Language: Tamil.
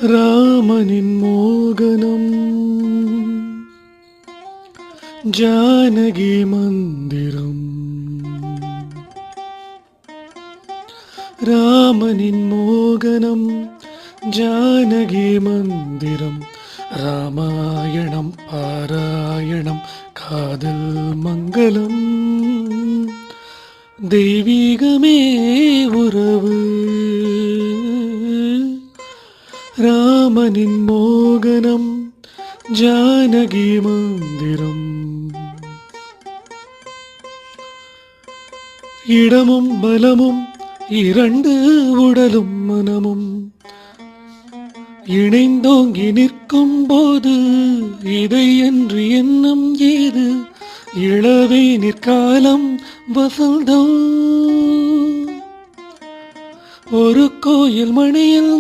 ராமனின் மோகனம் ஜானகி மந்திரம். ராமனின் மோகனம் ஜானகி மந்திரம். ராமாயணம் பாராயணம் காதல் மங்களம். தெய்வீகமே உறவு. ராமனின் மோகனம் ஜானகி மந்திரம். இடமும் பலமும் இரண்டு உடலும் மனமும் இணைந்தோங்கி நிற்கும் போது இதை என்று எண்ணம் ஏது? இளவே நிற்காலம் வசந்தம். ஒரு கோயில் மணியில்